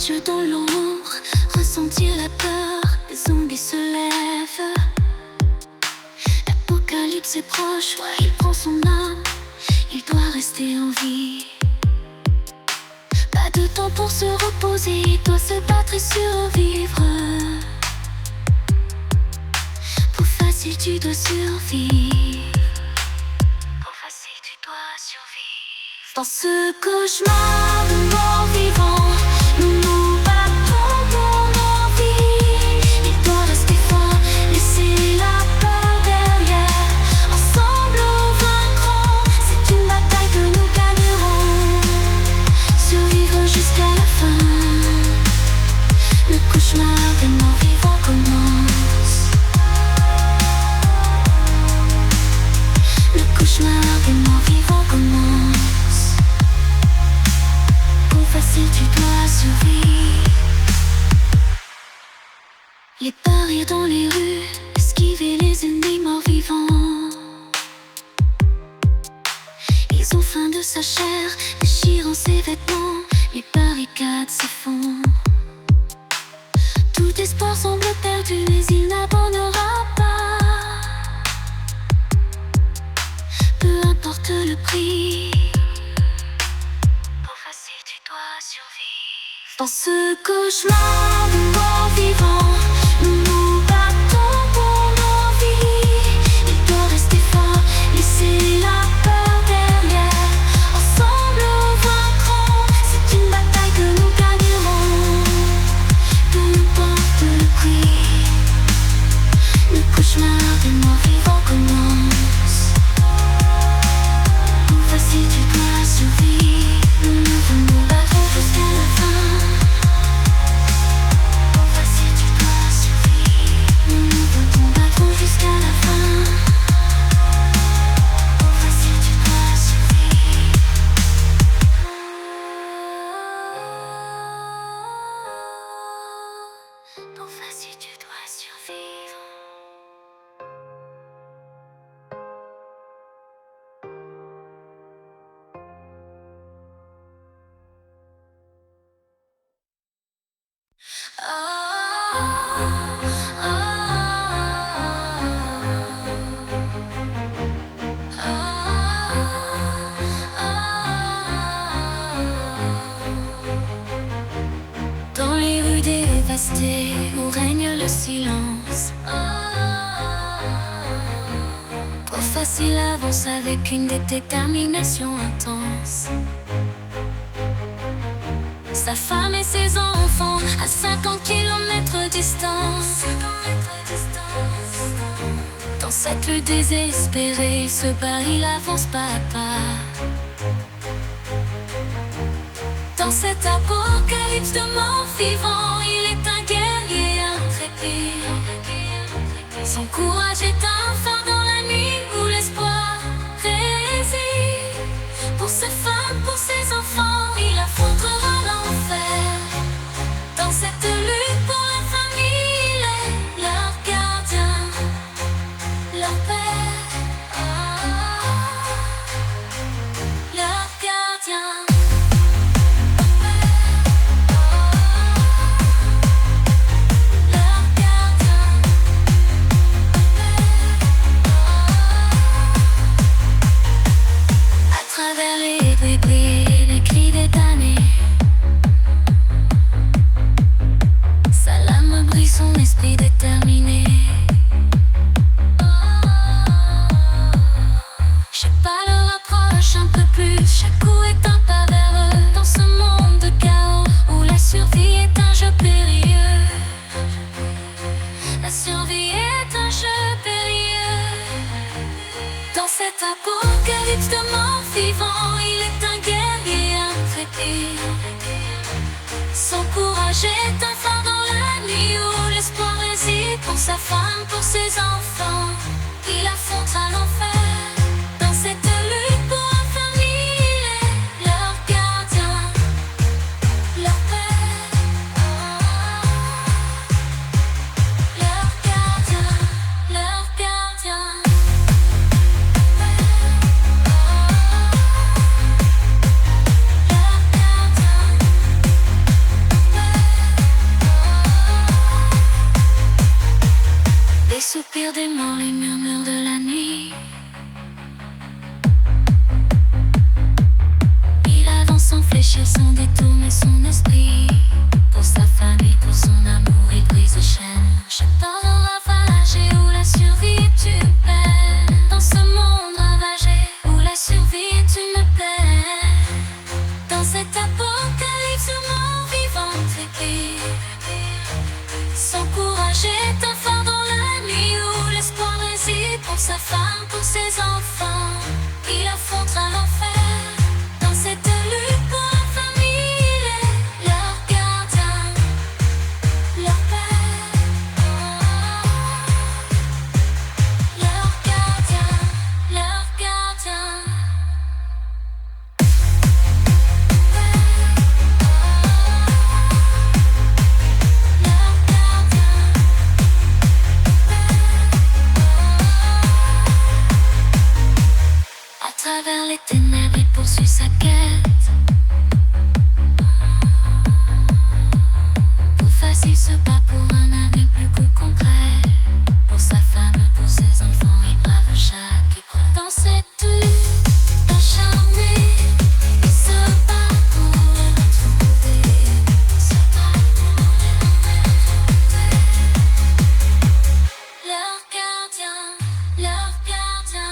yeux dans l'ombre, ressentir la peur, les zombies se lèvent. L'apocalypse est proche, il prend son âme, il doit rester en vie. Pas de temps pour se reposer, il doit se battre et survivre. Pour facile tu dois survivre. Pour facile tu dois survivre. Dans ce cauchemar de mort vivant, nous nous battons pour nos vies. Il doit rester fort, laisser la peur derrière. Ensemble nous vaincrons, c'est une bataille que nous gagnerons. Survivre jusqu'à la fin. Le cauchemar des morts vivants commence. Le cauchemar des morts vivants commence. Pour facile tu dois survivre. Les barrières dans les rues, esquiver les ennemis morts vivants. Ils ont faim de sa chair, déchirant ses vêtements. Les barricades s'effondrent. Tout espoir semble perdu, mais il n'abandonnera pas. Peu importe le prix. Pour facile tu dois survivre. Dans ce cauchemar de mort vivant, nous nous battons pour nos vies. Il doit rester fort, laisser la peur derrière. Ensemble nous vaincrons, c'est une bataille que nous gagnerons. Peu importe le prix. Le cauchemar des morts vivants commence. Pour facile tu dois survivre. Nous nous battons jusqu'à la fin. Pour facile tu dois survivre. Nous nous battons jusqu'à la fin. Pour facile tu dois survivre. Pour facile tu dois survivre. Dans les rues dévastées où règne le silence, trop facile avance avec une détermination intense. Sa femme et ses enfants à 50 km distance. Dans cette lutte désespérée, il se bat, il avance pas à pas. Dans cet apocalypse de morts vivants, il est un guerrier intrépide. Son courage est un phare dans la nuit où l'espoir réside. Pour ses femmes, pour ses enfants, il affrontera l'enfer. Dans cette lutte pour la famille, il est leur gardien, leur père, leur gardien. Les cris des damnés, sa lame brise son esprit déterminé. Chaque pas le rapproche un peu plus, chaque coup est un pas vers eux. Dans ce monde de chaos où la survie est un jeu périlleux. La survie est un jeu périlleux. Dans cet apocalypse de morts vivants, il est un guerrier intrépide. Son courage est un phare dans la nuit où l'espoir réside. Pour sa femme, pour ses enfants, il affrontera l'enfer. Dans cette lutte pour la famille, il est leur gardien, leur père, leur gardien, leur gardien. Leur gardien. respire des morts les murmures de la nuit. Il avance sans fléchir, sans détourner son esprit. Pour sa famille, pour son amour, il brise les chaînes. Chaque parent ravagé où la survie est une peine. Dans ce monde ravagé où la survie est une peine. Dans cet apocalypse, le mort vivant écrit. Son courage est un phare dans la nuit où l'espoir réside. Pour sa femme, pour ses enfants, il affrontera l'enfer. Dans cette lutte pour la famille, il est leur gardien, leur père, leur gardien, leur gardien. À travers les ténèbres, il poursuit sa quête. Pour facile se bat pour un avenir plus concret. Pour sa femme, pour ses enfants, il brave chaque épreuve. Dans cette lutte acharnée, il se bat pour les retrouver. Il se bat pour les retrouver. Leur gardien, leur gardien.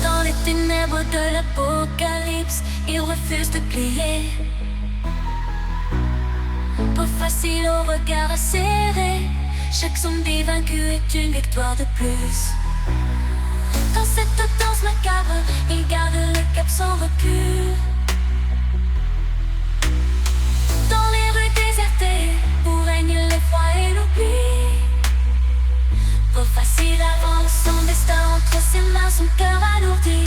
Dans les ténèbres de l'apocalypse, il refuse de plier. Pas facile au regard acéré, chaque zombie vaincu est une victoire de plus. Dans cette danse macabre, il garde le cap sans recul. Dans les rues désertées, où règne l'effroi et l'oubli. Pas facile avant son destin entre ses mains, son cœur alourdi.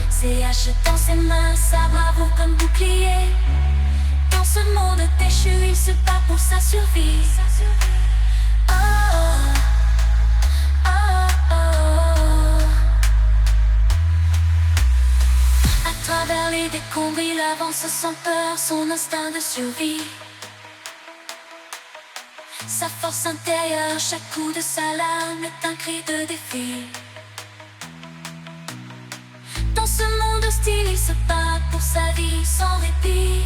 Ses haches dans ses mains, sa bravoure comme bouclier. Dans ce monde déchu, il se bat pour sa survie. Oh, oh, oh. À travers les décombres, il avance sans peur, son instinct de survie. Sa force intérieure, chaque coup de sa lame est un cri de défi. Dans ce monde hostile, il se bat pour sa vie sans répit.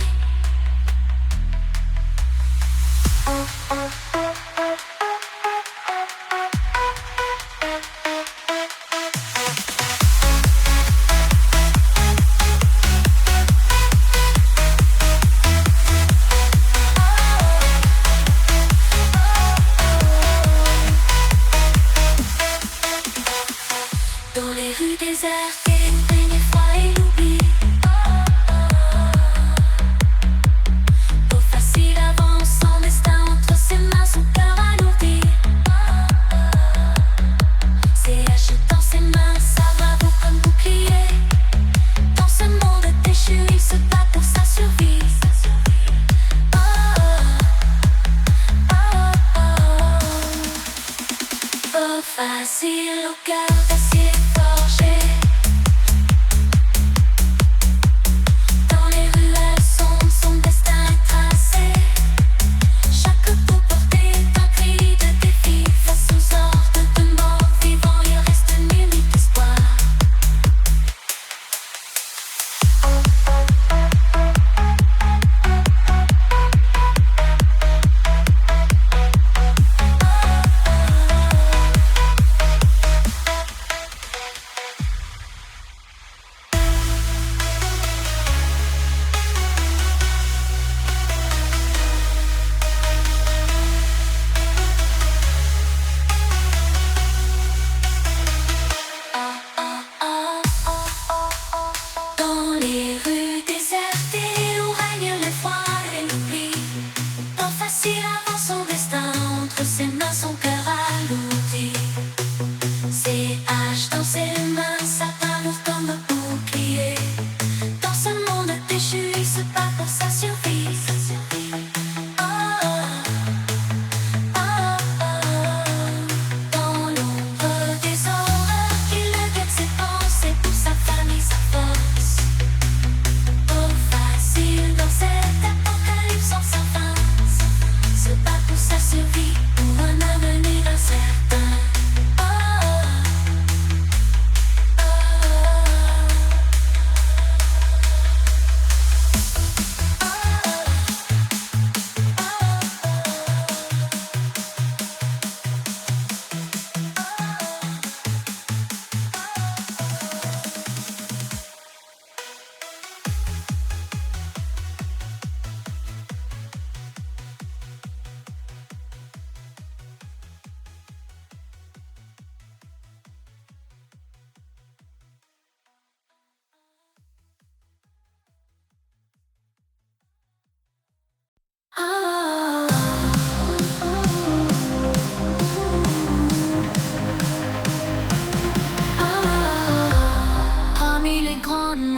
Dans les rues désertées, règne l'effroi et l'oubli. Pas facile avant son destin entre ses mains, son cœur alourdi. Ses haches dans ses mains, sa bravoure comme bouclier. Dans ce monde déchu, il se bat pour sa survie. Oh, oh, oh, oh. Pas facile au cœur d'acier forgé.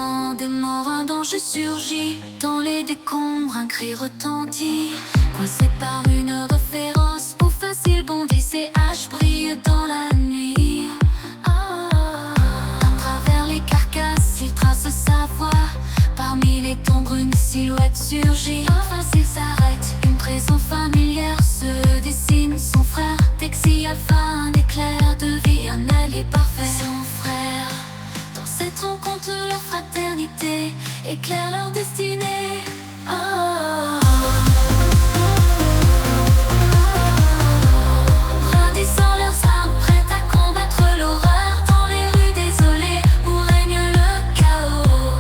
moment des morts, un danger surgit. Dans les décombres, un cri retentit. Coincé par une heure féroce, peau facile bondit, ses haches brillent dans la nuit. À travers les carcasses, il trace sa voie. Parmi les tombes, une silhouette surgit. Enfin s'il s'arrête, une présence familière se dessine. Son frère, Texi Alpha, un éclair de vie, un allié parfait. Son frère, dans cette rencontre, leur fraternité éclaire leur destinée. Brandissant leurs armes, prêtes à combattre l'horreur dans les rues désolées où règne le chaos.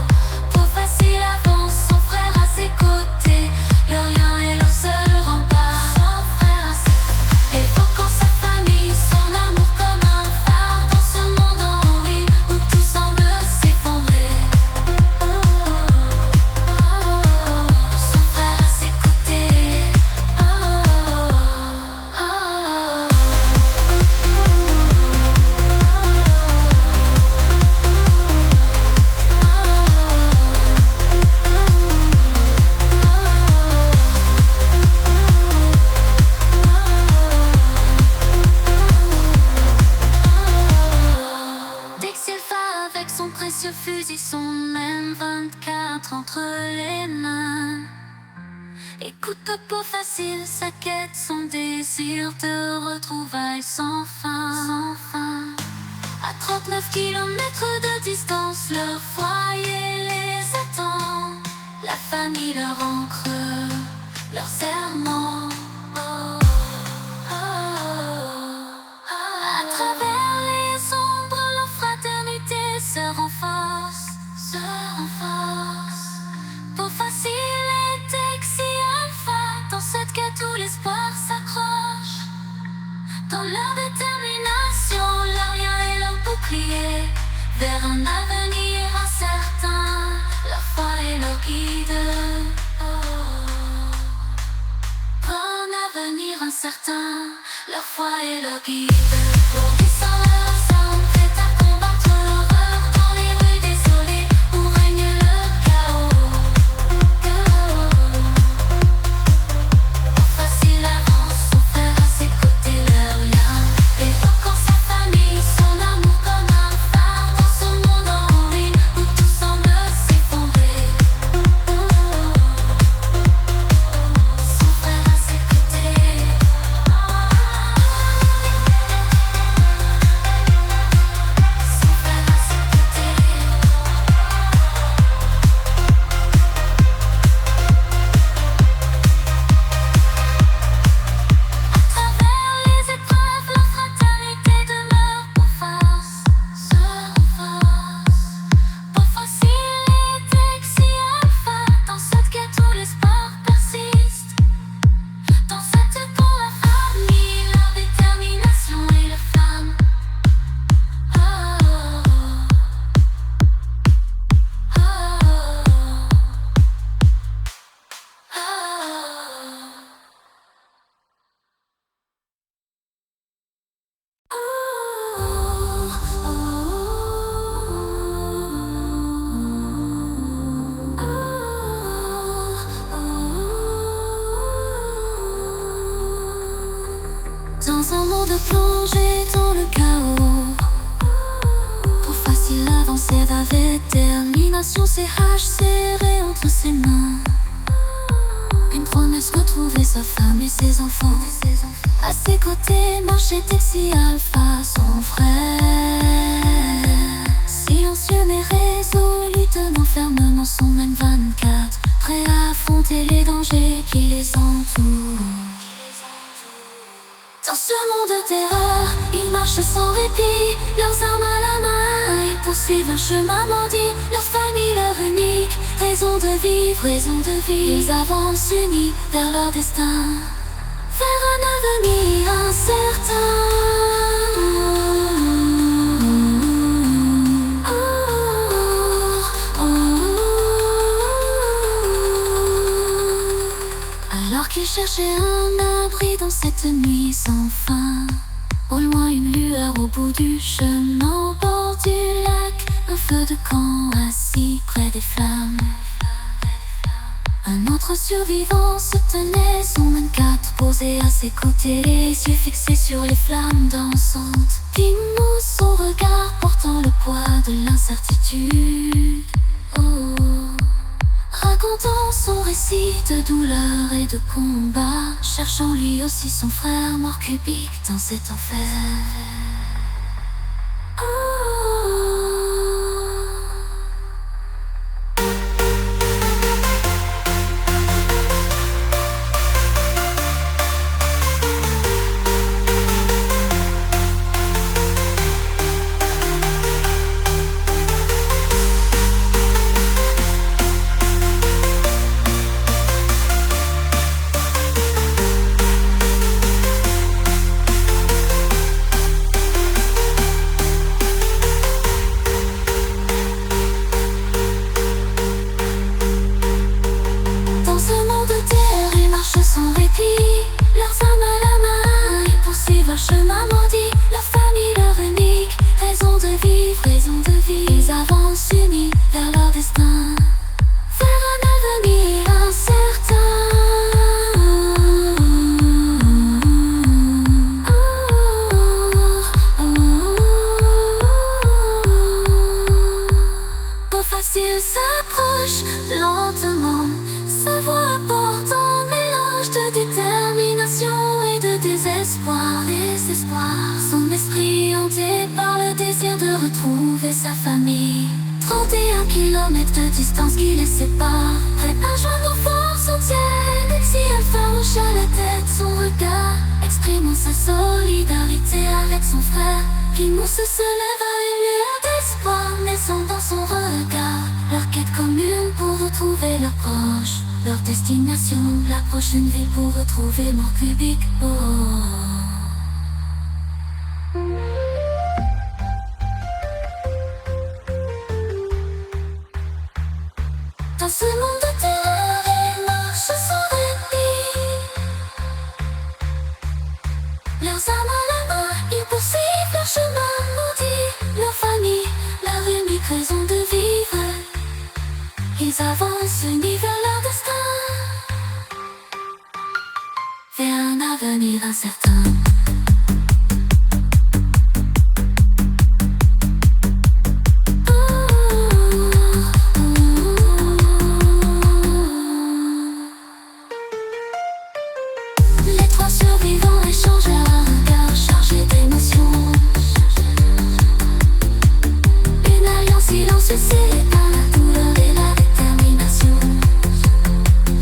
Peau facile avance, son frère à ses côtés. Leur lien est leur seul rempart. Son frère à ses côtés, évoquant sa famille, son amour comme un phare dans ce monde en ruine où tout semble s'effondrer. Son frère à ses côtés. Texi Alpha avec son précieux fusil, son M24 entre les mains. Écoute pas peau facile, sa quête, son désir de retrouvailles sans fin, sans fin. À 39 kilomètres de distance, leur foyer les attend. La famille, leur encre, leur serment. À travers les ombres, leur fraternité se renforce, se renforce. Peau facile et Texi Alpha, dans cette quête où l'espoir s'accroche. Dans leur détermination, leur lien et leur bouclier, vers un avenir incertain, leur foi et leur guide. Un avenir incertain, leur foi et leur guide. Bondissant leurs armes, prêtes à combattre l'horreur dans les rues désolées où règne le chaos. Facile avance, son frère à ses côtés, leur lien évoquant sa famille, son amour comme un phare dans ce monde en ruine où tout semble s'effondrer. Son frère à ses côtés. Son frère à ses côtés. À travers les épreuves, leur fraternité demeure pour force, se renforce. Pas facile et Texi Alpha, dans cette quête où l'espoir persiste. Dans cette pour la famille, leur détermination et la flamme. Dans un monde plongé dans le chaos, trop facile avancer avec détermination, ses haches serrées entre ses mains. Une promesse, retrouver sa femme et ses enfants. À ses côtés marchait Texi Alpha, son frère. Silencieux mais résolu, tenant fermement son M24, prêt à affronter les dangers qui les entourent. Dans ce monde de terreur, ils marchent sans répit, leurs armes à la main et poursuivent un chemin maudit. Leur famille, leur unique raison de vivre, raison de vivre. Ils avancent unis vers leur destin, vers un avenir incertain. Alors qu'ils cherchaient un abri dans cette nuit sans fin, au loin une lueur au bout du chemin, au bord du lac, un feu de camp assis près L'autre survivant se tenait son 24 posé à ses côtés, les yeux fixés sur les flammes dansantes qui moussent son regard, portant le poids de l'incertitude. Oh. Racontant son récit de douleur et de combat, cherchant lui aussi son frère mort cubique dans cet enfer. Sans répit, leurs âmes à la main, ils poursuivent leur chemin maudit. Leur famille, leur unique raison de vivre, ils avancent unis vers leur destin, vers un avenir incertain. Pas facile s'approche lentement, sa voix apporte de détermination et de désespoir, son esprit hanté par le désir de retrouver sa famille. 31 kilomètres de distance qui les sépare, prêt à joindre aux forces entières. Exial farouche à la tête, son regard exprimant sa solidarité avec son frère. Qui-mousse se lève à une lueur d'espoir naissant dans son regard. Leur quête commune pour retrouver leurs proches, leur destination, la prochaine ville pour retrouver mort cubique. Oh. Dans ce monde de terreur, ils marchent sans répit. Leurs âmes à la main, ils poursuivent leur chemin maudit. Leur famille, leur unique raison de vivre, ils avancent unis vers leur destin, vers un avenir incertain. Les trois survivants échangent un regard chargé d'émotions. Une alliance silencieuse scellée par la douleur et la détermination.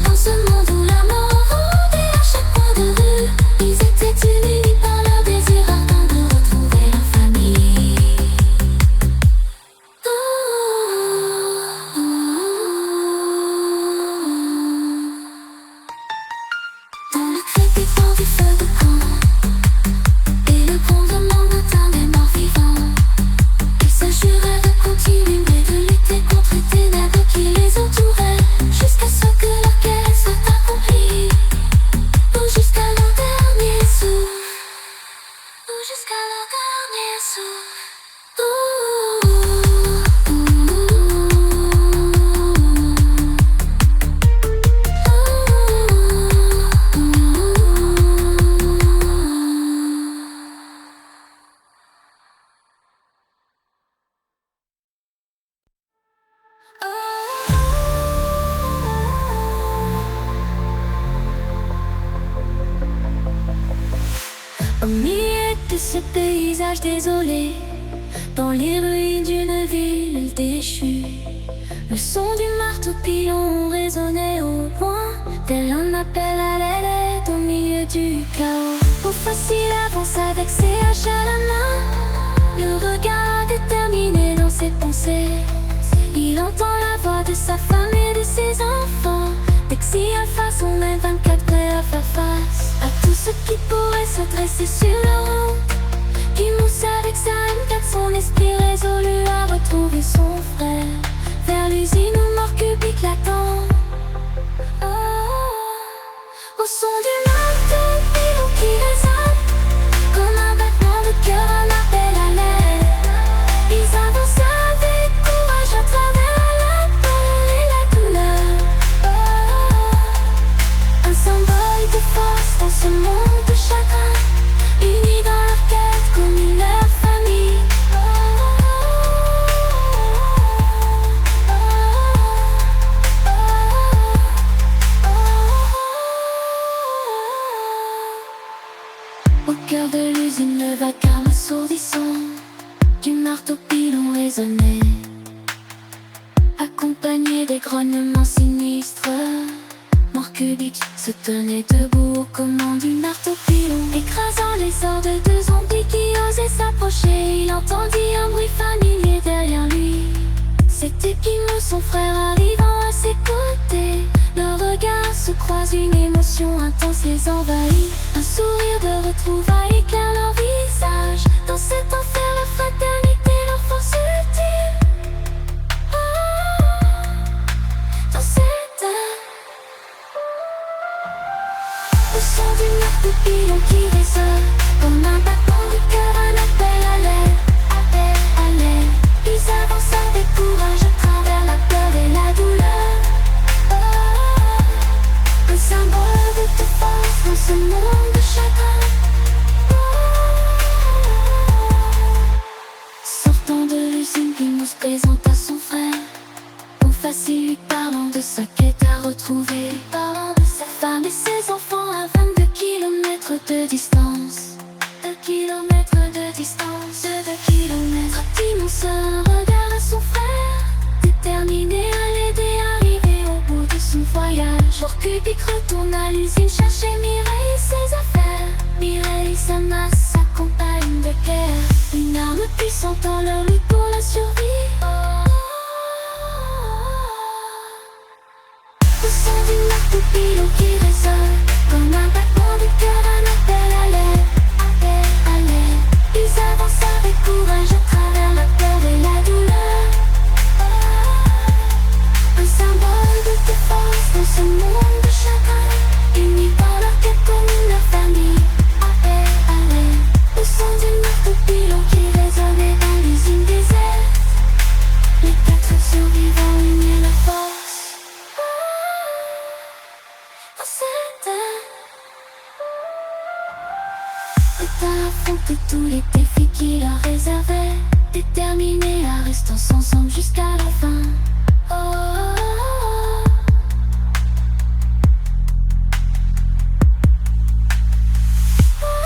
Dans ce monde où la mort rôdait à chaque coin de rue, ils étaient unis par leur désir ardent de retrouver leur famille. Dans le crépitement du feu de camp et le grondement d'un des morts vivants, ils se juraient de continuer de lutter contre les ténèbres qui les entouraient, jusqu'à ce que leur quête soit accomplie, ou jusqu'à leur dernier souffle, ou jusqu'à leur dernier souffle. Au milieu de ce paysage désolé, dans les ruines d'une ville déchue, le son du marteau-pilon résonnait au loin, tel un appel à l'aide au milieu du chaos. Pas facile avance avec ses haches à la main, le regard déterminé dans ses pensées. Il entend la voix de sa femme et de ses enfants. D'Exial façon même 24 prêt à faire face à tout ce qui pourrait se dresser sur la route. Qui-mousse avec sa M4, son esprit résolu à retrouver son frère, vers l'usine où mort cubique l'attend. Au son du marteau-pilon qui résonne comme un battement de cœur, un appel à l'aide. Ils avancent avec courage à travers la peur et la douleur. marteaux-pilons résonnaient, accompagnés des grognements sinistres. Morcubic se tenait debout aux commandes du marteau-pilon, écrasant les ordres de zombies qui osaient s'approcher. Il entendit un bruit familier derrière lui. C'était Pimo, son frère, arrivant à ses côtés. Leurs regards se croisent, une émotion intense les envahit. Un sourire de retrouvailles éclaire leur visage. Dans cet enfer, la fraternité, leur force ultime. Dans cette le son du marteau-pilon qui résonne comme un battement de cœur, un appel à l'aide, appel à l'aide. Ils avancent avec courage à travers la peur et la douleur. Un symbole de force dans ce monde de chagrin. Sortant de l'usine, Pimo se présente à son frère. Au facile lui parlant de sa quête à retrouver, parlant de sa femme et ses enfants à 22 kilomètres de distance. 2 kilomètres de distance, 2 kilomètres. Pimo se regarde à son frère, déterminé à l'aider à arriver au bout de son voyage. Morcubic retourne à l'usine chercher Mireille et ses affaires. Mireille, sa masse, sa compagne de guerre, une arme puissante dans leur lutte pour la survie. Le son du marteau-pilon qui résonne comme un battement de cœur, un appel à l'aide, appel à l'aide. Ils avancent avec courage à travers la peur et la douleur. Un symbole de force dans ce monde de chagrin, unis par leur quête commune, leur famille, appel à l'aide. Le son du marteau-pilon qui résonnait dans l'usine déserte. Les 4 survivants unis leur force. Prêt à affronter tous les défis qui leur réservaient, déterminés à rester ensemble jusqu'à la fin. Oh, oh, oh, oh.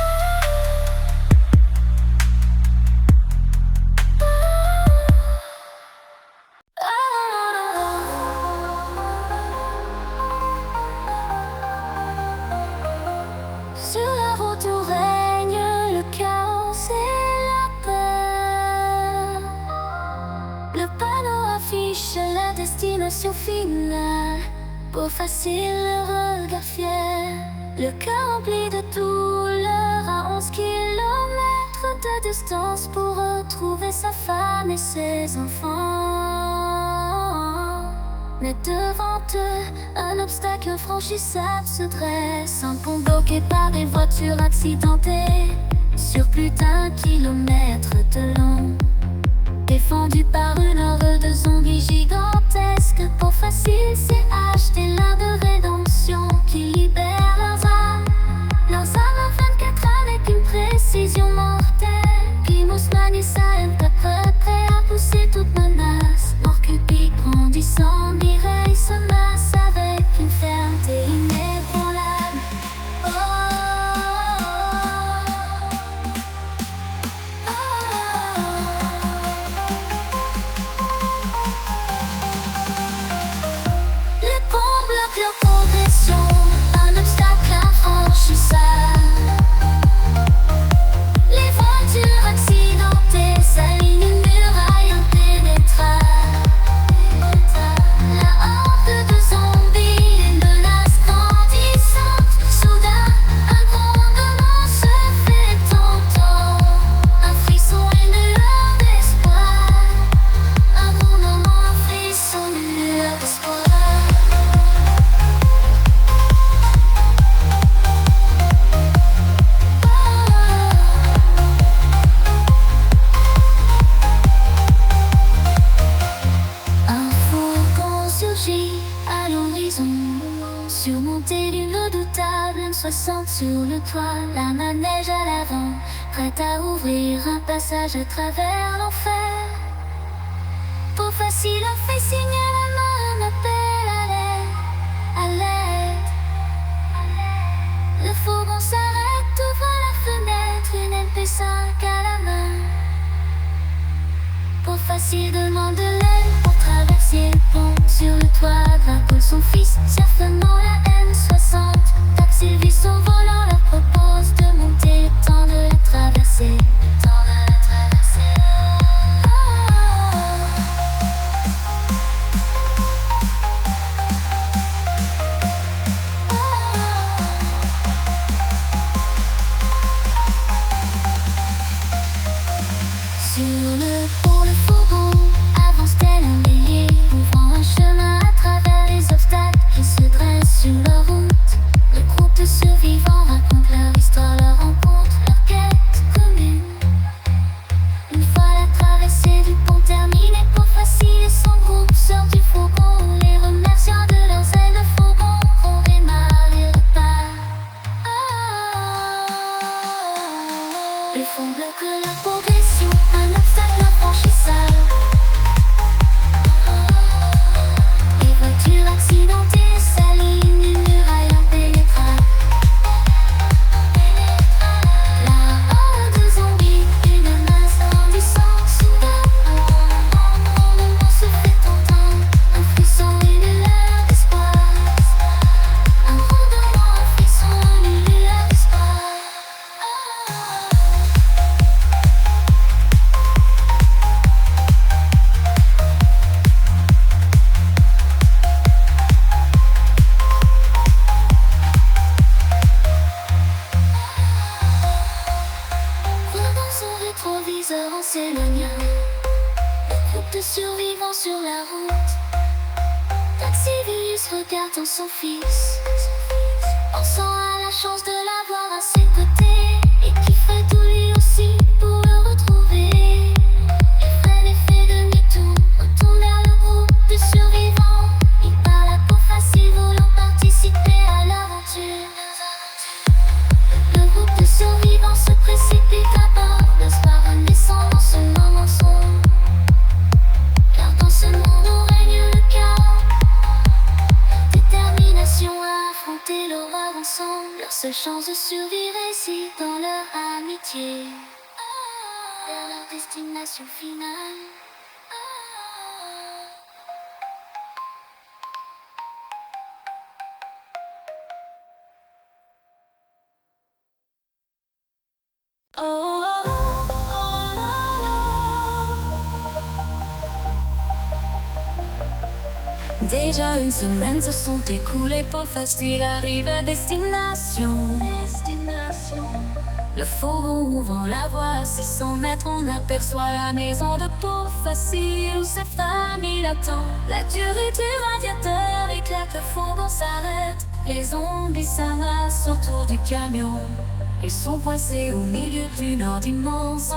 Sur la route où règne le chaos et la peur, le panneau affiche la destination finale. Peau facile, le regard fier, le cœur rempli de douleur. À 11 kilomètres de distance pour retrouver sa femme et ses enfants. Mais devant eux, un obstacle infranchissable se dresse. Un pont bloqué par des voitures accidentées sur plus d'1 kilomètre de long, défendu par une horde de zombies gigantesques. Pour facile, c'est acheter l'art de rédemption qui libère leurs âmes à 24 avec une précision mortelle. Pimo manie sa haine, prêt à pousser toute menace. Morcubic grandissant, Mireille se masse avec une fermeté inébranlable. Oh, oh, oh, oh. Les ponts bloquent leur progression, un obstacle infranchissable. Les voitures accidentées s'alignent, une muraille impénétrable. La horde de zombies, une menace grandissante. Soudain, un grondement se fait entendre, un frisson, une lueur d'espoir. Un grondement, un frisson, une lueur d'espoir. Un fourgon surgit à l'horizon, surmonté d'une redoutable M60 sur le toit. La manège à l'avant, prête à ouvrir un passage à travers l'enfer. Pour facile, a fait signer la main, un appel à l'aide, à l'aide. Le fourgon s'arrête, ouvre la fenêtre, une MP5 à la main. facile demande de l'aide pour traverser le pont. Sur le toit grimpe son fils, certainement la M60. Taxi vit son volant, leur propose de monter, le temps de la traverser, le temps de la traverser. Sur le pont, le fourgon avance tel un bélier, ouvrant un chemin à travers les obstacles qui se dressent sur leur route. Le groupe de survivants raconte leur histoire, leur rencontre, leur quête commune. Une fois la traversée du pont terminée, pour facile et son groupe sort du fourgon. Les remerciant de leurs aides, le fourgon redémarre et repart. Le fond bloque la progression, un obstacle infranchissable. Les voitures accidentées s'alignent, une muraille impénétrable. La horde de zombies, une masse grandissante soudain. Un moment se fait entendre, un frisson, une lueur d'espoir. Un grondement, un frisson, une lueur d'espoir. Dans son rétroviseur en s'éloignant, le groupe de survivants sur la route. Taxivius regardant son fils, pensant à la chance de l'avoir à ses côtés, et qui ferait tout lui aussi pour le retrouver. Effraie l'effet demi-tour, retourne vers le groupe de survivants. Il parle à peau facile, voulant participer à l'aventure. Le groupe de survivants se précipite à bord, l'espoir renaissant dans ce moment sombre. Car dans ce monde où règne le chaos, détermination à affronter l'horreur ensemble. Leur seule chance de survivre réside dans leur amitié, vers leur destination finale. Déjà une semaine se sont écoulées, pas facile arrive à destination. Le fourgon ouvrant la voie à 600 mètres, on aperçoit la maison de Peau Facile où sa famille l'attend. La durée du radiateur éclate, le fourgon s'arrête. Les zombies s'amassent autour du camion. Ils sont coincés au milieu d'une horde immense.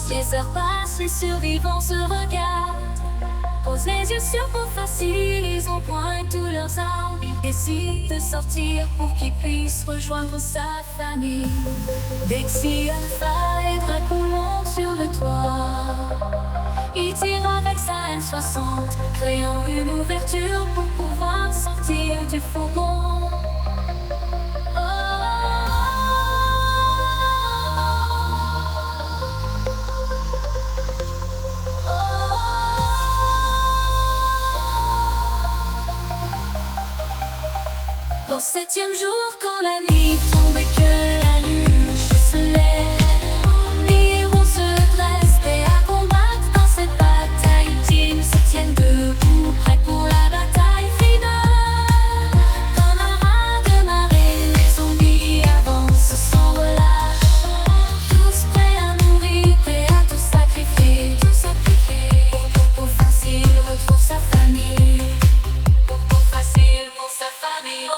Les heures passent, les survivants se regardent. Posent les yeux sur Peau Facile, ils empoignent tous leurs armes. Ils décident de sortir pour qu'ils puissent rejoindre sa famille. Dexy, Alpha et Draco montent sur le toit. Il tire avec sa M60, créant une ouverture pour pouvoir sortir du fourgon. Au 7e jour, quand la nuit tombe et que la lune se lève, les héros se dressent, prêts à combattre dans cette bataille ultime. Se tiennent debout, prêts pour la bataille finale. Comme un raz de marée, les zombies avancent sans relâche. Tous prêts à mourir, prêts à tout sacrifier. Peau Facile retrouve sa famille. Peau Facile pour sa famille.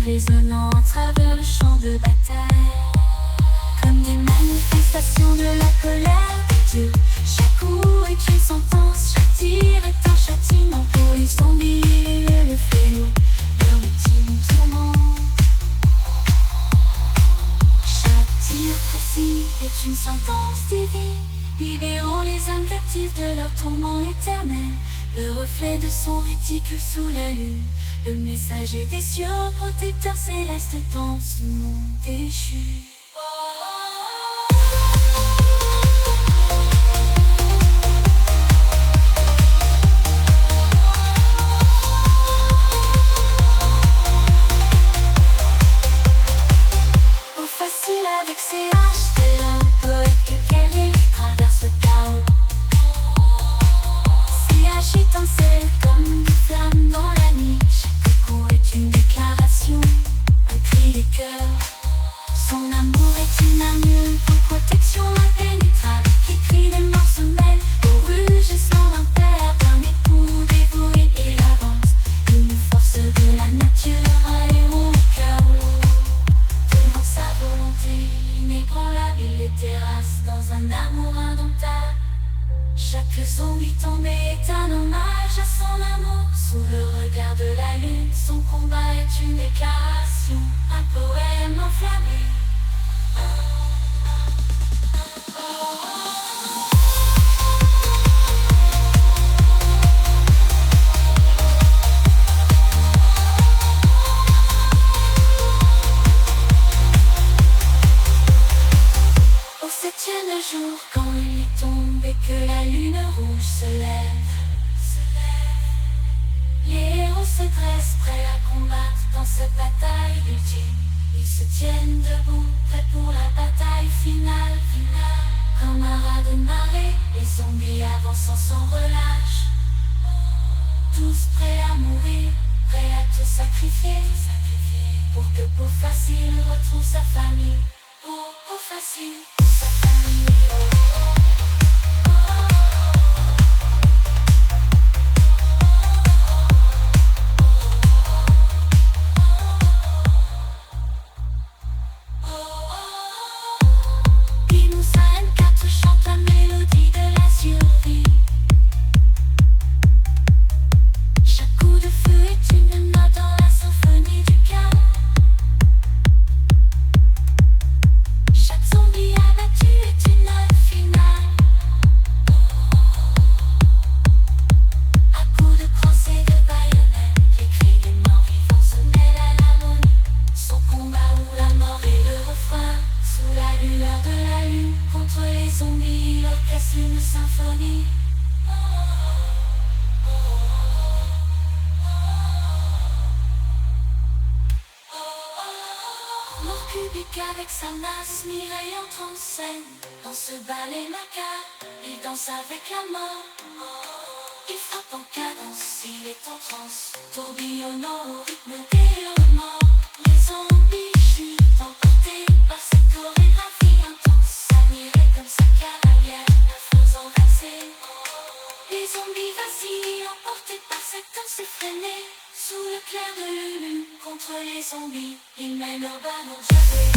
résonnant à travers le champ de bataille. Comme des manifestations de la colère de Dieu. Chaque coup est une sentence, chaque tir est un châtiment pour les zombies et le fléau. Leur ultime tourment. Chaque tir précis est une sentence divine. Libérant les âmes captives de leur tourment éternel. Le reflet de son réticule sous la lune. Le messager des cieux, protecteur céleste dans ce monde déchu. Au facile avec ses haches, tel un poète que guerrier traverse le chaos. Si agitant celle comme des flammes dans la nuit. Chaque coup est une déclaration, un cri des cœurs. Son amour est une armure pour protection impénétrable. Qui crie des morts se mêle au rouge et sans l'impair. Un époux dévoué et avance. Une force de la nature, un héros au cœur lourd. Devant sa volonté inébranlable, il les terrasse dans un amour indomptable. Chaque zombie tombé est un hommage à son amour. Sous le regard de la lune, son combat est une déclaration, un poème enflammé. Au septième jour, quand il est tombé, que la lune rouge se lève, les héros se dressent, prêts à combattre dans cette bataille ultime. Ils se tiennent debout, prêts pour la bataille finale. Camarades de marée, les zombies avançant sans relâche. Tous prêts à mourir, prêts à tout sacrifier. Pour que Peau Facile retrouve sa famille. Peau Facile, sa famille. Une symphonie. Mort cubique avec sa masse, Mireille entre en scène. Dans ce ballet macabre, il danse avec la mort. Il frappe en cadence, il est en transe, tourbillonnant au rythme des morts. Les zombies chutent emportés par cette chorégraphie intense. Admirés comme sa cavalière, la faisant valser. Les zombies vacillent, emportés par cette danse effrénée. Sous le clair de lune, contre les zombies, ils mènent leur ballon javé.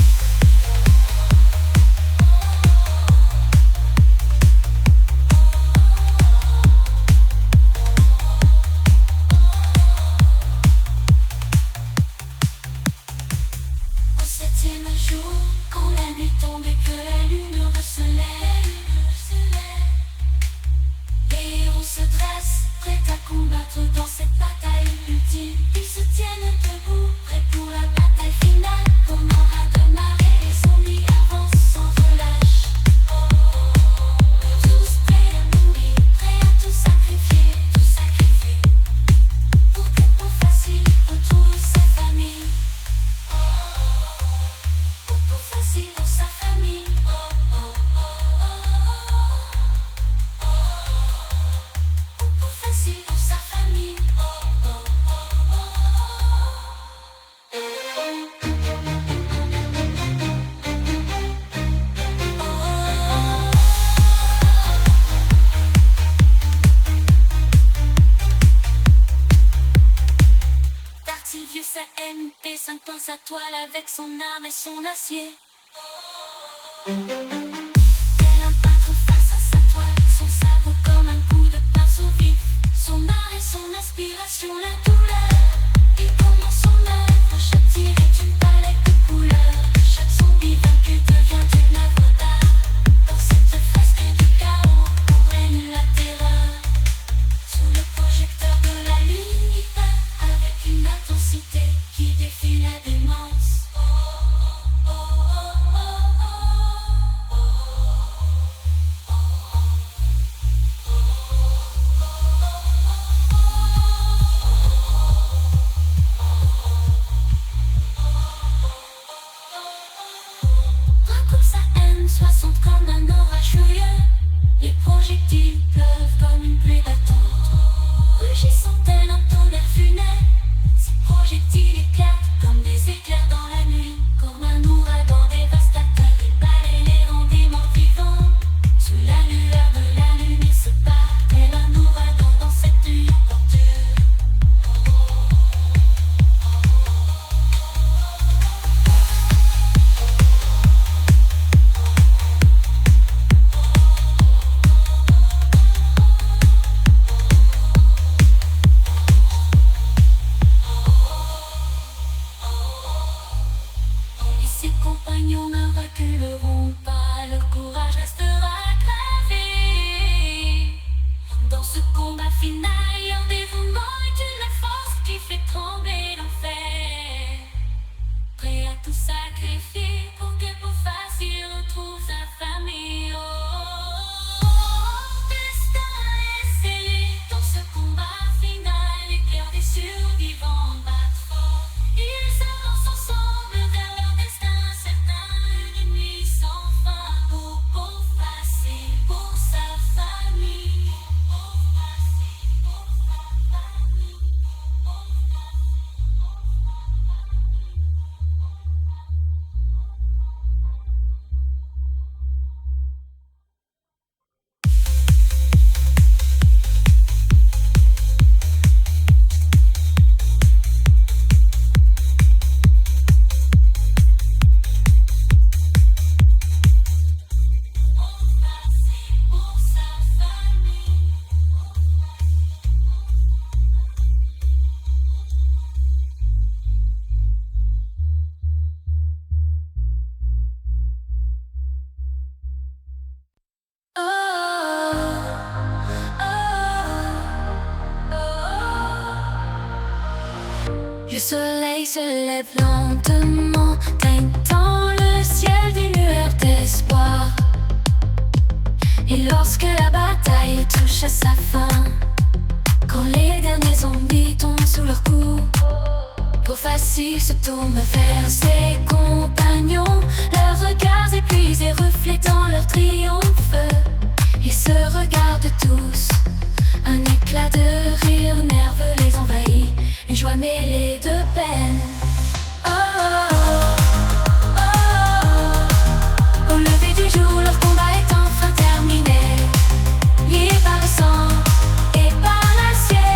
Quand la nuit tombe et que la lune se lève, les héros se dressent, prêts à combattre dans cette bataille ultime. Ils se tiennent debout, prêts pour la bataille finale. Camarades de marée, les zombies avancent sans relâche. Tous prêts à mourir, prêts à tout sacrifier. Pour que Peau Facile retrouve sa famille. Peau Facile pour sa famille. Peau Facile pour sa famille. sa toile avec son âme et son acier. Tel un peintre face à sa toile, son cerveau comme un coup de pinceau vif. Son art et son inspiration, la douleur. Et comment son œuvre, chaque tir est une palette de couleurs. Chaque zombie vaincu devient une œuvre d'art. Dans cette fresque du chaos, où règne la terreur. Sous le projecteur de la lune, il peint avec une intensité qui défie la démence. Raconte sa haine, 60 comme un orage furieux. Les projectiles pleuvent comme une pluie battante, rugissant tel un tonnerre funèbre. Ces projectiles éclatent comme des éclairs dans la nuit, comme un ouragan dévastateur. Ils balayent les rendements vivants. Sous la lueur de la lune, il se bat tel un ouragan dans cette nuit en torture. Et ses compagnons ne reculeront pas, leur courage restera gravé. Dans ce combat final, leur dévouement est une force qui fait trembler l'enfer. Prêt à tout sacrifier pour que Bofassi retrouve sa famille. Destin est scellé dans ce combat final. Les cœurs des survivants battent fort. Ils avancent ensemble vers leur destin certain. Une nuit sans fin pour Bofassi, pour sa famille. Bofassi, pour sa famille. Pour sa famille. Oh, oh, oh. Le soleil se lève lentement, teignant le ciel d'une lueur d'espoir. Et lorsque la bataille touche à sa fin, quand les derniers zombies tombent sous leur coup, Bofassi se tourne vers ses compagnons, leurs regards épuisés reflétant leur triomphe. Ils se regardent tous, un éclat de rire nerveux les envahit, une joie mêlée de peine. Oh, oh, oh, oh. Au lever du jour, leur combat est enfin terminé. Liés par le sang et par l'acier,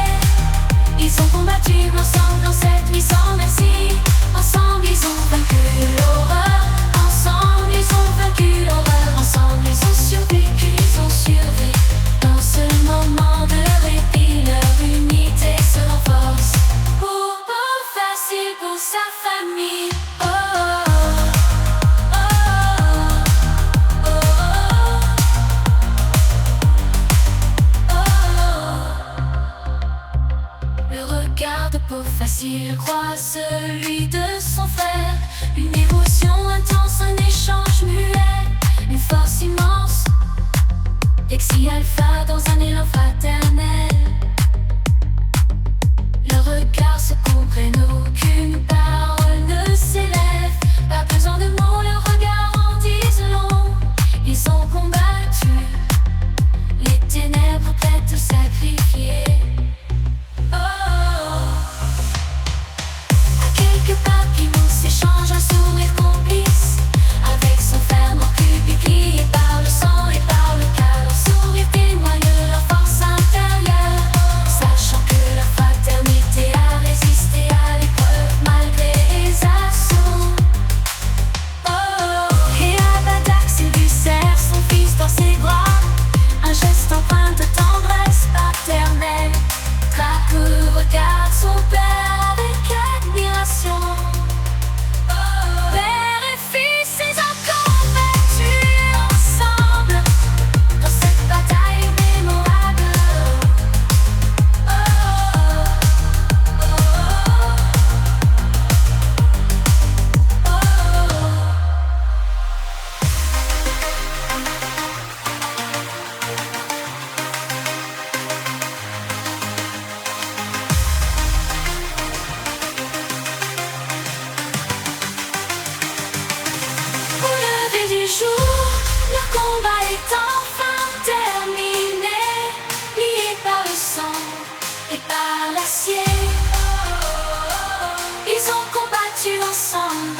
ils ont combattu ensemble dans cette nuit sans merci. Ensemble ils ont vaincu l'horreur. Ensemble ils ont vaincu l'horreur. Ensemble ils ont survécu, ils ont survécu. Dans ce moment de répit, leur unité se renforce. Pour Bofassi, pour sa famille. Oh, oh, oh, oh, oh, oh. Le regard de Bofassi croise celui de son frère. Une émotion intense, un échange muet, une force immense. Lexi Alpha dans un élan fraternel. Leurs regards se comprennent, aucune parole ne s'élève. Pas besoin de mots, leurs regards en disent long. Ils ont combattu les ténèbres prêtes à sacrifier. Oh, à quelques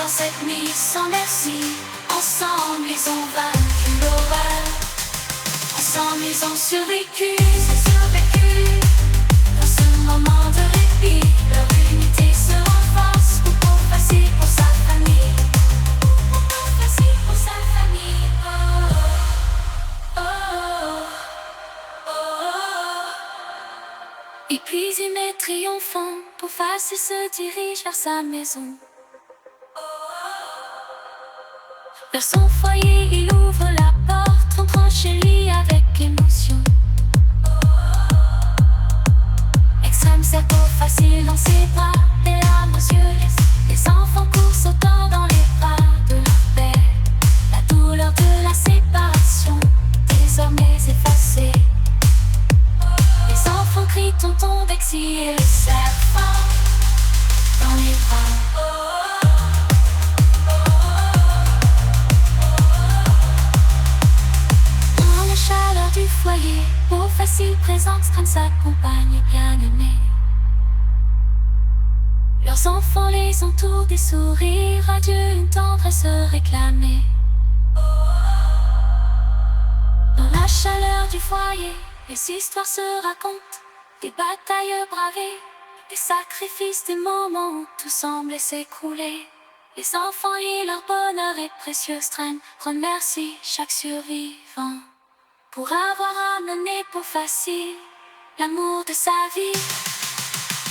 dans cette nuit sans merci. Ensemble ils ont vaincu l'horreur. Ensemble ils ont survécu, dans ce moment de répit. Leur unité se renforce, pour facile pour sa famille. Pour facile pour sa famille. Oh, oh, oh, oh. Épuisé triomphant, pour facile se dirige vers sa maison. Vers son foyer, il ouvre la porte, rentrant chez lui avec émotion. Extrême serpent facile dans ses bras, les larmes aux yeux, les enfants courent sautant dans les bras de leur père. La douleur de la séparation, désormais effacée. Les enfants crient tonton d'exil et le serpent dans les bras. Du foyer, beau facile présente traîne sa compagne bien-aimée. Leurs enfants les entourent des sourires, adieu une tendresse réclamée. Dans la chaleur du foyer, les histoires se racontent, des batailles bravées, des sacrifices, des moments où tout semblait s'écrouler. Les enfants et leur bonheur et précieuse traîne remercient chaque survivant pour avoir amené pour facile l'amour de sa vie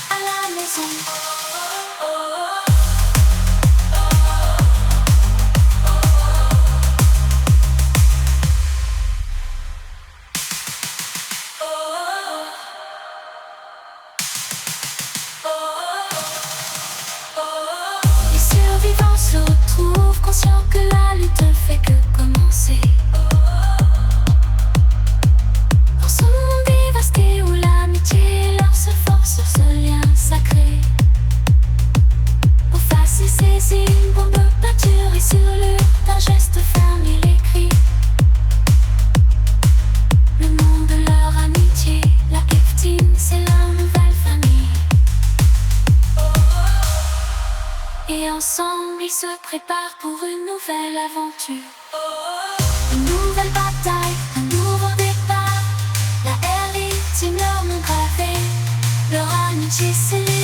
à la maison. Les survivants se retrouvent conscients que la lutte ne fait que commencer. Où l'amitié leur se force sur ce lien sacré. Pour facile saisir une bombe peinture et sur le d'un geste ferme il écrit le nom de leur amitié. La Keftine, c'est leur nouvelle famille. Et ensemble ils se préparent pour une nouvelle aventure. Une nouvelle bataille, un nouveau départ. Leur nom gravé, leur amitié scellée.